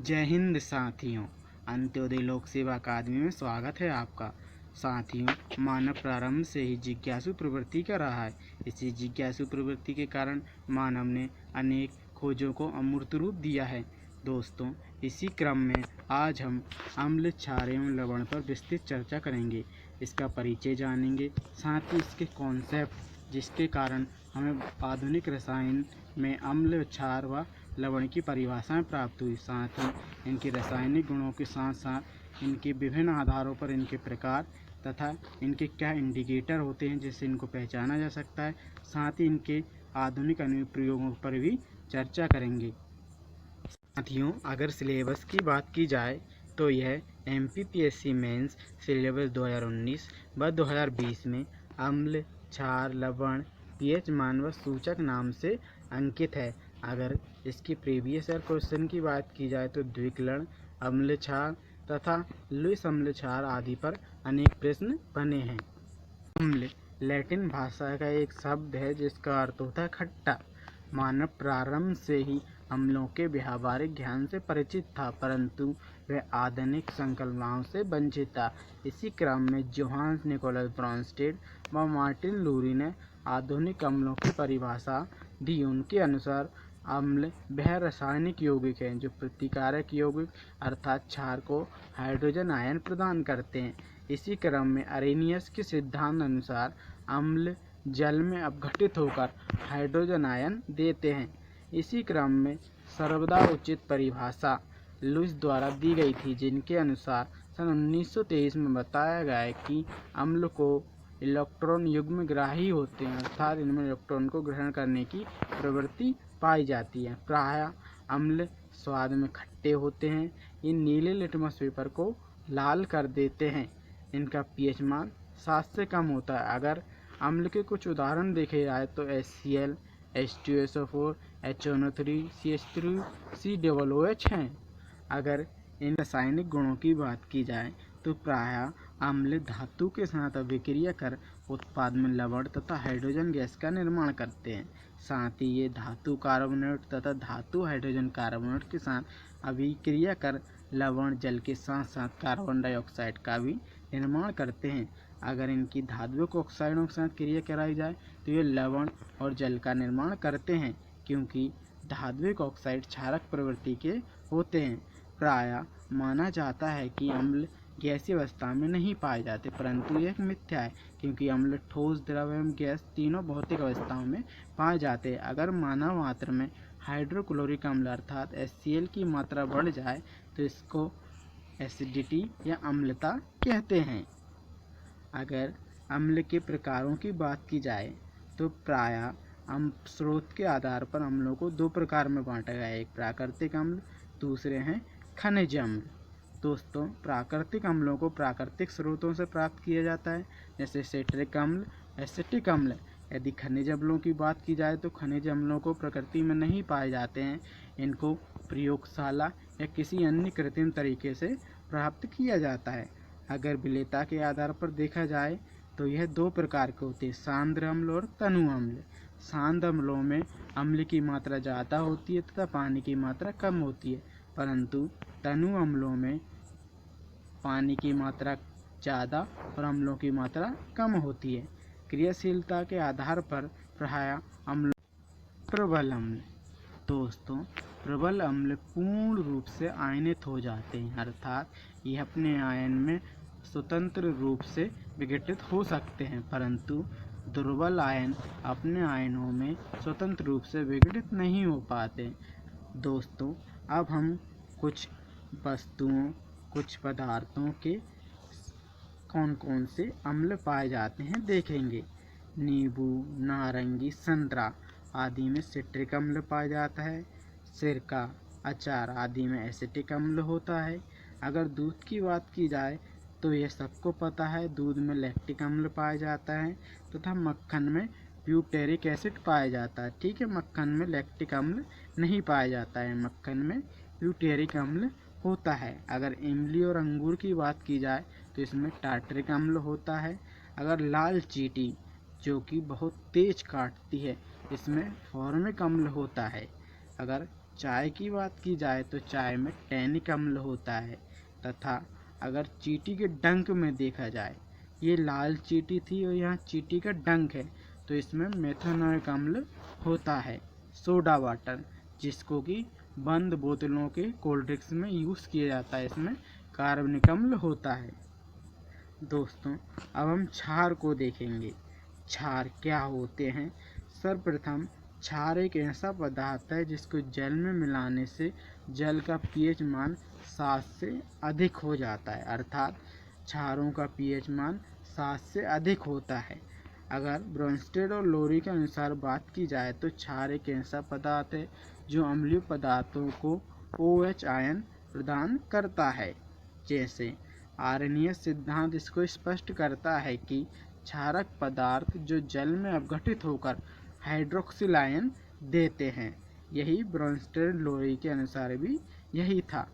जय हिंद साथियों। अंत्योदय लोक सेवा अकादमी में स्वागत है आपका। साथियों, मानव प्रारंभ से ही जिज्ञासु प्रवृत्ति का रहा है। इसी जिज्ञासु प्रवृत्ति के कारण मानव ने अनेक खोजों को अमूर्त रूप दिया है। दोस्तों, इसी क्रम में आज हम अम्ल, क्षार एवं लवण पर विस्तृत चर्चा करेंगे। इसका परिचय जानेंगे, साथ ही इसके कॉन्सेप्ट जिसके कारण हमें आधुनिक रसायन में अम्ल, क्षार व लवण की परिभाषाएं प्राप्त हुई। साथ ही इनके रासायनिक गुणों के साथ साथ इनके विभिन्न आधारों पर इनके प्रकार तथा इनके क्या इंडिकेटर होते हैं जिससे इनको पहचाना जा सकता है। साथ ही इनके आधुनिक अनुप्रयोगों पर भी चर्चा करेंगे। साथियों, अगर सिलेबस की बात की जाए तो यह MPPSC मेंस सिलेबस 2019 व 2020 में अम्ल, क्षार, लवण, pH मान व सूचक नाम से अंकित है। अगर इसकी प्रीवियस ईयर क्वेश्चन की बात की जाए तो द्विकलन, अम्ल, क्षार तथा लुईस अम्ल, क्षार आदि पर अनेक प्रश्न बने हैं। अम्ल लैटिन भाषा का एक शब्द है जिसका अर्थ होता है खट्टा। मानव प्रारंभ से ही अम्लों के व्यावहारिक ज्ञान से परिचित था, परंतु वह आधुनिक संकल्पनाओं से वंचित था। इसी क्रम में जोहान्स निकोलस ब्रॉन्स्टेड व मार्टिन लूरी ने आधुनिक अम्लों की परिभाषा दी। उनके अनुसार अम्ल वह रासायनिक यौगिक हैं जो प्रतिकारक यौगिक अर्थात क्षार को हाइड्रोजन आयन प्रदान करते हैं। इसी क्रम में अरेनियस के सिद्धांत अनुसार अम्ल जल में अपघटित होकर हाइड्रोजन आयन देते हैं। इसी क्रम में सर्वदा उचित परिभाषा लुईस द्वारा दी गई थी, जिनके अनुसार सन 1923 में बताया गया है कि अम्ल को इलेक्ट्रॉन युग्मग्राही होते हैं, अर्थात इनमें इलेक्ट्रॉन को ग्रहण करने की प्रवृत्ति पाई जाती है। प्रायः अम्ल स्वाद में खट्टे होते हैं। ये नीले लिटमस पेपर को लाल कर देते हैं। इनका pH मान 7 से कम होता है। अगर अम्ल के कुछ उदाहरण देखे जाए तो HCl, H2SO4, HNO3, CH3, COOH हैं। अगर इन रासायनिक गुणों की बात की जाए तो प्रायः अम्ल धातु के साथ अभिक्रिया कर उत्पाद में लवण तथा हाइड्रोजन गैस का निर्माण करते हैं। साथ ही ये धातु कार्बोनेट तथा धातु हाइड्रोजन कार्बोनेट के साथ अभिक्रिया कर लवण जल के साथ साथ कार्बन डाइऑक्साइड का भी निर्माण करते हैं। अगर इनकी धात्विक ऑक्साइडों के साथ क्रिया कराई जाए तो ये लवण और जल का निर्माण करते हैं, क्योंकि धात्विक ऑक्साइड क्षारक प्रवृत्ति के होते हैं। प्रायः माना जाता है कि अम्ल गैसीय अवस्था में नहीं पाए जाते, परंतु यह मिथ्या है, क्योंकि अम्ल ठोस, द्रव एवं गैस तीनों भौतिक अवस्थाओं में पाए जाते हैं। अगर मानव मात्र में हाइड्रोक्लोरिक अम्ल अर्थात HCl की मात्रा बढ़ जाए तो इसको एसिडिटी या अम्लता कहते हैं। अगर अम्ल के प्रकारों की बात की जाए तो प्रायः स्रोत के आधार पर अम्लों को दो प्रकार में बांटा गया है। एक प्राकृतिक अम्ल, दूसरे हैं खनिज अम्ल। दोस्तों, प्राकृतिक अम्लों को प्राकृतिक स्रोतों से प्राप्त किया जाता है, जैसे सिट्रिक अम्ल, एसिटिक अम्ल। यदि खनिज अम्लों की बात की जाए तो खनिज अम्लों को प्रकृति में नहीं पाए जाते हैं। इनको प्रयोगशाला या किसी अन्य कृत्रिम तरीके से प्राप्त किया जाता है। अगर विलेयता के आधार पर देखा जाए तो यह दो प्रकार के होते हैं, सांद्र अम्ल और तनु अम्ल। सांद्र अम्लों में अम्ल की मात्रा ज़्यादा होती है तथा पानी की मात्रा कम होती है, परंतु तनु अम्लों में पानी की मात्रा ज़्यादा और अम्लों की मात्रा कम होती है। क्रियाशीलता के आधार पर प्रायः अम्ल प्रबल अम्ल। दोस्तों, प्रबल अम्ल पूर्ण रूप से आयनित हो जाते हैं, अर्थात ये अपने आयन में स्वतंत्र रूप से विघटित हो सकते हैं, परंतु दुर्बल आयन अपने आयनों में स्वतंत्र रूप से विघटित नहीं हो पाते। दोस्तों, अब हम कुछ वस्तुओं, कुछ पदार्थों के कौन कौन से अम्ल पाए जाते हैं देखेंगे। नींबू, नारंगी, संतरा आदि में सिट्रिक अम्ल पाया जाता है। सिरका, अचार आदि में एसिटिक अम्ल होता है। अगर दूध की बात की जाए तो यह सबको पता है, दूध में लैक्टिक अम्ल पाया जाता है तथा मक्खन में ब्यूटेरिक एसिड पाया जाता है। ठीक है, मक्खन में लैक्टिक अम्ल नहीं पाया जाता है, मक्खन में ब्यूटेरिक अम्ल होता है। अगर इमली और अंगूर की बात की जाए तो इसमें टार्टरिक अम्ल होता है। अगर लाल चींटी जो कि बहुत तेज काटती है, इसमें फॉर्मिक अम्ल होता है। अगर चाय की बात की जाए तो चाय में टैनिक अम्ल होता है, तथा अगर चींटी के डंक में देखा जाए, ये लाल चींटी थी और यहाँ चींटी का डंक है, तो इसमें मेथनोइक अम्ल होता है। सोडा वाटर, जिसको कि बंद बोतलों के कोल्ड ड्रिंक्स में यूज़ किया जाता है, इसमें कार्बनिक अम्ल होता है। दोस्तों, अब हम क्षार को देखेंगे। क्षार क्या होते हैं? सर्वप्रथम, क्षार एक ऐसा पदार्थ है जिसको जल में मिलाने से जल का पीएच मान 7 से अधिक हो जाता है, अर्थात क्षारों का पीएच मान 7 से अधिक होता है। अगर ब्रोंस्टेड और लोरी के अनुसार बात की जाए तो क्षार एक ऐसा पदार्थ है जो अम्लीय पदार्थों को OH आयन प्रदान करता है। जैसे आर्यनियस सिद्धांत इसको स्पष्ट करता है कि क्षारक पदार्थ जो जल में अपघटित होकर हाइड्रोक्सिल आयन देते हैं। यही ब्रोंस्टेड लोरी के अनुसार भी यही था।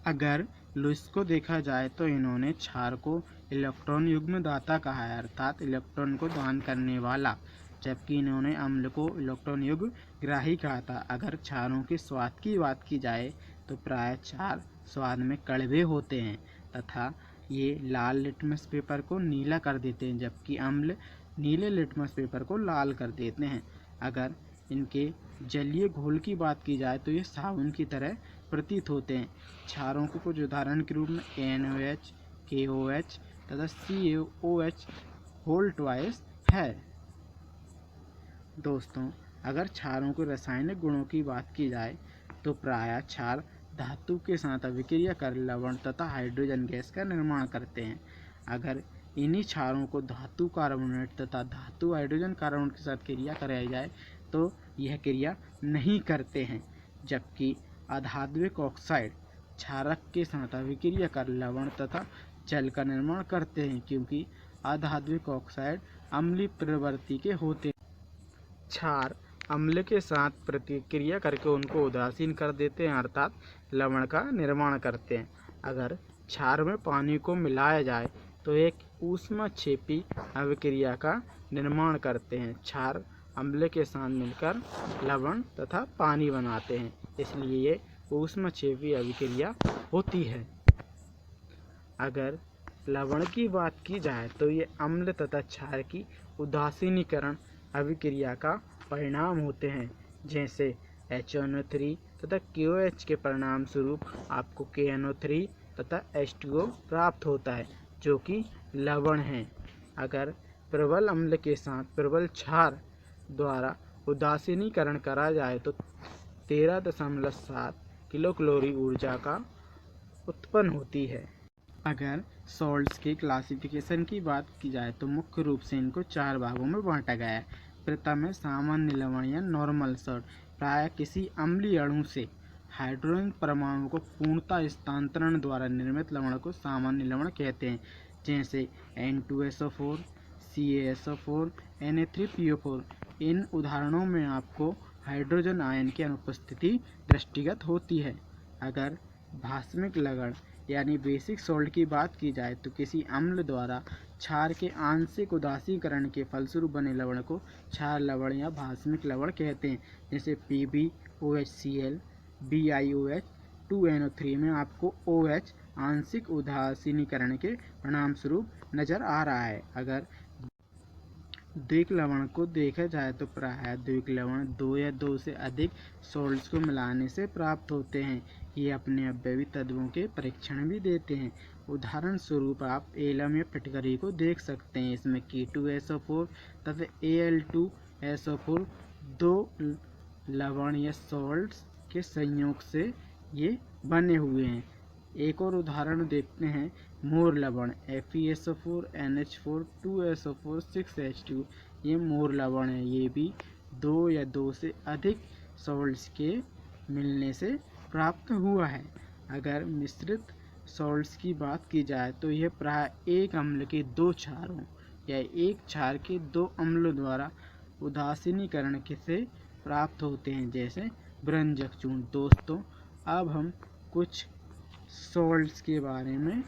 अगर लुईस को देखा जाए तो इन्होंने क्षार को इलेक्ट्रॉन युग्म दाता कहा है, अर्थात इलेक्ट्रॉन को दान करने वाला, जबकि इन्होंने अम्ल को इलेक्ट्रॉन युग्म ग्राही कहा था। अगर क्षारों के स्वाद की बात की जाए तो प्राय क्षार स्वाद में कड़वे होते हैं तथा ये लाल लिटमस पेपर को नीला कर देते हैं, जबकि अम्ल नीले लिटमस पेपर को लाल कर देते हैं। अगर इनके जलीय घोल की बात की जाए तो ये साबुन की तरह प्रतीत होते हैं। क्षारों के कुछ उदाहरण के रूप में NaOH, KOH तथा CaOH होल ट्वाइस है। दोस्तों, अगर क्षारों के रासायनिक गुणों की बात की जाए तो प्रायः क्षार धातु के साथ अभिक्रिया कर लवण तथा हाइड्रोजन गैस का निर्माण करते हैं। अगर इन्हीं क्षारों को धातु कार्बोनेट तथा धातु हाइड्रोजन कार्बोनेट के साथ क्रिया कराई जाए तो यह क्रिया नहीं करते हैं, जबकि अधात्विक ऑक्साइड क्षारक के साथ अभिक्रिया कर लवण तथा जल का निर्माण करते हैं, क्योंकि अधात्विक ऑक्साइड अम्लीय प्रवृत्ति के होते हैं। क्षार अम्ल के साथ प्रतिक्रिया करके उनको उदासीन कर देते हैं, अर्थात लवण का निर्माण करते हैं। अगर क्षार में पानी को मिलाया जाए तो एक ऊष्माक्षेपी अभिक्रिया का निर्माण करते हैं। क्षार अम्ल के साथ मिलकर लवण तथा पानी बनाते हैं, इसलिए ये ऊष्माक्षेपी अभिक्रिया होती है। अगर लवण की बात की जाए तो ये अम्ल तथा क्षार की उदासीनीकरण अभिक्रिया का परिणाम होते हैं। जैसे HNO3 तथा KOH के परिणाम स्वरूप आपको KNO3 तथा H2O प्राप्त होता है, जो कि लवण है। अगर प्रबल अम्ल के साथ प्रबल क्षार द्वारा उदासीनीकरण करा जाए तो 13.7 किलो कैलोरी ऊर्जा का उत्पन्न होती है। अगर सॉल्ट्स के क्लासिफिकेशन की बात की जाए तो मुख्य रूप से इनको 4 भागों में बांटा गया है। प्रथम है सामान्य लवण या नॉर्मल सॉल्ट। प्रायः किसी अम्लीय अणु से हाइड्रोजन परमाणु को पूर्णतः स्थानांतरण द्वारा निर्मित लवण को सामान्य लवण कहते हैं। जैसे N2SO4, CaSO4, Na3PO4। इन उदाहरणों में आपको हाइड्रोजन आयन की अनुपस्थिति दृष्टिगत होती है। अगर भास्मिक लवण यानी बेसिक सॉल्ट की बात की जाए तो किसी अम्ल द्वारा क्षार के आंशिक उदासीकरण के फलस्वरूप बने लवण को क्षार लवण या भास्मिक लवण कहते हैं। जैसे PbOHCl, BiOH, 2NO3 में आपको OH आंशिक उदासीनीकरण के परिणाम स्वरूप नजर आ रहा है। अगर द्विक लवण को देखा जाए तो प्रायः द्विक लवण 2 या 2 से अधिक सॉल्ट्स को मिलाने से प्राप्त होते हैं। ये अपने अपव्ययी तत्वों के परीक्षण भी देते हैं। उदाहरण स्वरूप आप एलम या फिटकरी को देख सकते हैं। इसमें K2SO4 तथा Al2SO4 2 लवण या सॉल्ट्स के संयोग से ये बने हुए हैं। एक और उदाहरण देखते हैं मोर लवण FeSO4 NH4 2SO4 6H2। ये मोर लवण है, ये भी 2 या 2 से अधिक सॉल्ट्स के मिलने से प्राप्त हुआ है। अगर मिश्रित सॉल्ट्स की बात की जाए तो यह प्राय एक अम्ल के 2 क्षारों या एक क्षार के 2 अम्लों द्वारा उदासीनीकरण से प्राप्त होते हैं, जैसे ब्रंजक चूर्ण। दोस्तों, अब हम कुछ सॉल्ट्स के बारे में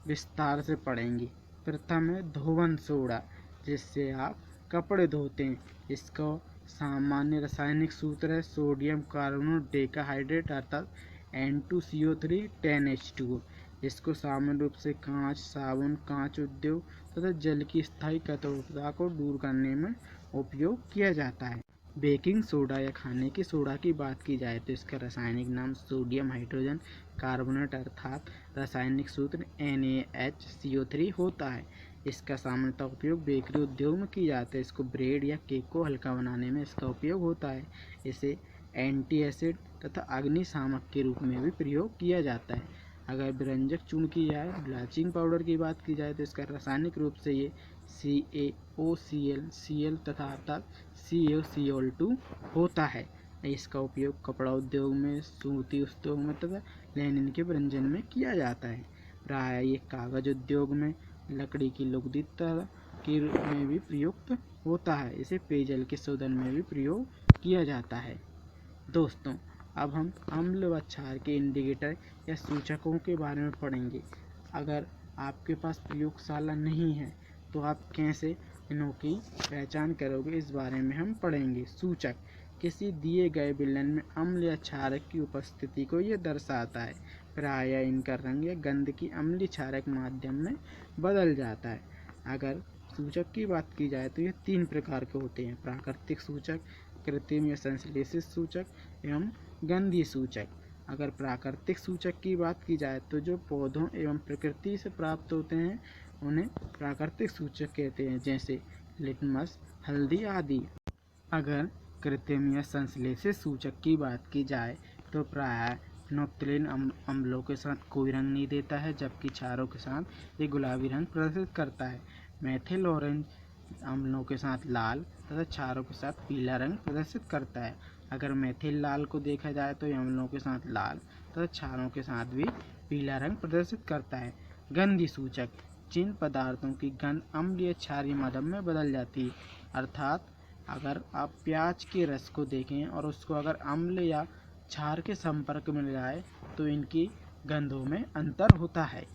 विस्तार से पढ़ेंगे। प्रथम है धोवन सोडा, जिससे आप कपड़े धोते हैं। इसको सामान्य रासायनिक सूत्र है सोडियम कार्बोनेट डेकाहाइड्रेट अर्थात N2CO3 10H2O। इसको सामान्य रूप से कांच, साबुन, कांच उद्योग तथा जल की स्थायी कठोरता को दूर करने में उपयोग किया जाता है। बेकिंग सोडा या खाने की सोडा की बात की जाए तो इसका रासायनिक नाम सोडियम हाइड्रोजन कार्बोनेट अर्थात रासायनिक सूत्र NaHCO3 होता है। इसका सामान्यतः उपयोग बेकरी उद्योग में किया जाता है। इसको ब्रेड या केक को हल्का बनाने में इसका उपयोग होता है। इसे एंटी एसिड तथा अग्निशामक के रूप में भी प्रयोग किया जाता है। अगर व्यंजक चूर्ण की जाए, ब्लीचिंग पाउडर की बात की जाए तो इसका रासायनिक रूप से ये CaOCl तथा अर्थात CaCO2 होता है। इसका उपयोग कपड़ा उद्योग में, सूती उद्योग में तथा लिनन के व्यंजन में किया जाता है। प्रायः ये कागज उद्योग में, लकड़ी की लुगदी के रूप में भी प्रयुक्त होता है। इसे पेयजल के शोधन में भी प्रयोग किया जाता है। दोस्तों, अब हम अम्ल व क्षार के इंडिकेटर या सूचकों के बारे में पढ़ेंगे। अगर आपके पास प्रयोगशाला नहीं है तो आप कैसे इनों की पहचान करोगे, इस बारे में हम पढ़ेंगे। सूचक किसी दिए गए विलयन में अम्ल या क्षारक की उपस्थिति को यह दर्शाता है। प्रायः इनका रंग या गंध की अम्लीय क्षारक माध्यम में बदल जाता है। अगर सूचक की बात की जाए तो ये 3 प्रकार के होते हैं: प्राकृतिक सूचक, कृत्रिम या संश्लेषित सूचक एवं गंधीय सूचक। अगर प्राकृतिक सूचक की बात की जाए तो जो पौधों एवं प्रकृति से प्राप्त होते हैं उन्हें प्राकृतिक सूचक कहते हैं, जैसे लिटमस, हल्दी आदि। अगर कृत्रिम या संश्लेषित सूचक की बात की जाए तो प्रायः फिनोल्फ्थालीन अम्लों के साथ कोई रंग नहीं देता है, जबकि क्षारों के साथ ये गुलाबी रंग प्रदर्शित करता है। मेथिल ऑरेंज अम्लों के साथ लाल तथा क्षारों के साथ पीला रंग प्रदर्शित करता है। अगर मेथिल लाल को देखा जाए तो अम्लों के साथ लाल तथा क्षारों के साथ भी पीला रंग प्रदर्शित करता है। गंधीय सूचक जिन पदार्थों की गंध अम्ल या क्षारीय माध्यम में बदल जाती है, अर्थात अगर आप प्याज के रस को देखें और उसको अगर अम्ल या क्षार के संपर्क में लाए तो इनकी गंधों में अंतर होता है।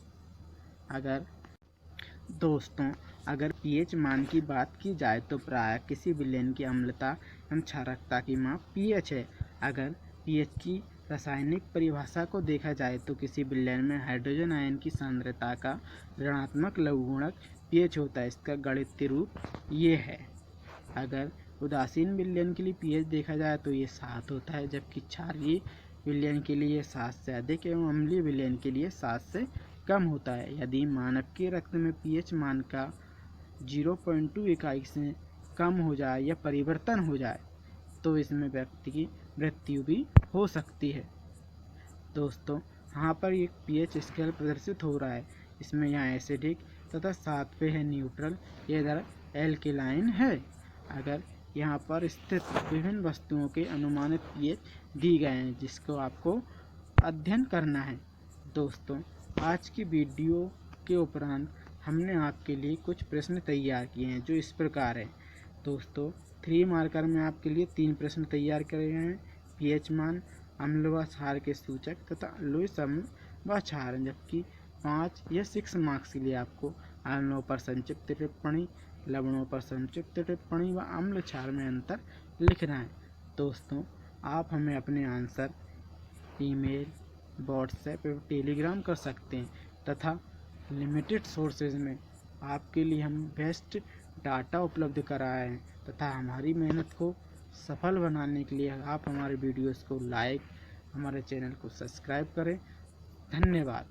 अगर pH मान की बात की जाए तो प्रायः किसी विलयन की अम्लता एवं क्षारकता की माप pH है। अगर pH की रासायनिक परिभाषा को देखा जाए तो किसी विलयन में हाइड्रोजन आयन की सांद्रता का ऋणात्मक लघुगुणक pH होता है। इसका गणितीय रूप ये है। अगर उदासीन विलयन के लिए pH देखा जाए तो ये 7 होता है, जबकि क्षारीय विलयन के लिए 7 से अधिक एवं अम्लीय विलयन के लिए 7 से कम होता है। यदि मानव के रक्त में pH मान का 0.2 इकाई से कम हो जाए या परिवर्तन हो जाए तो इसमें व्यक्ति की मृत्यु भी हो सकती है। दोस्तों, यहाँ पर एक pH स्केल प्रदर्शित हो रहा है। इसमें यहाँ एसिडिक तथा 7 पे है न्यूट्रल, ये इधर एल्केलाइन है। अगर यहाँ पर स्थित विभिन्न वस्तुओं के अनुमानित pH दी गए हैं जिसको आपको अध्ययन करना है। दोस्तों, आज की वीडियो के उपरांत हमने आपके लिए कुछ प्रश्न तैयार किए हैं जो इस प्रकार है। दोस्तों, 3 मार्कर में आपके लिए 3 प्रश्न तैयार करे गए हैं। pH मान, अम्ल व क्षार के सूचक तथा लुईस अम्ल व क्षार, जबकि 5 या 6 मार्क्स के लिए आपको अम्लों पर संक्षिप्त टिप्पणी, लवणों पर संक्षिप्त टिप्पणी व अम्ल क्षार में अंतर लिखना है। दोस्तों, आप हमें अपने आंसर ईमेल, व्हाट्सएप एवं टेलीग्राम कर सकते हैं तथा लिमिटेड सोर्सेज में आपके लिए हम बेस्ट डाटा उपलब्ध कराए हैं तथा हमारी मेहनत को सफल बनाने के लिए आप हमारे वीडियोस को लाइक, हमारे चैनल को सब्सक्राइब करें। धन्यवाद।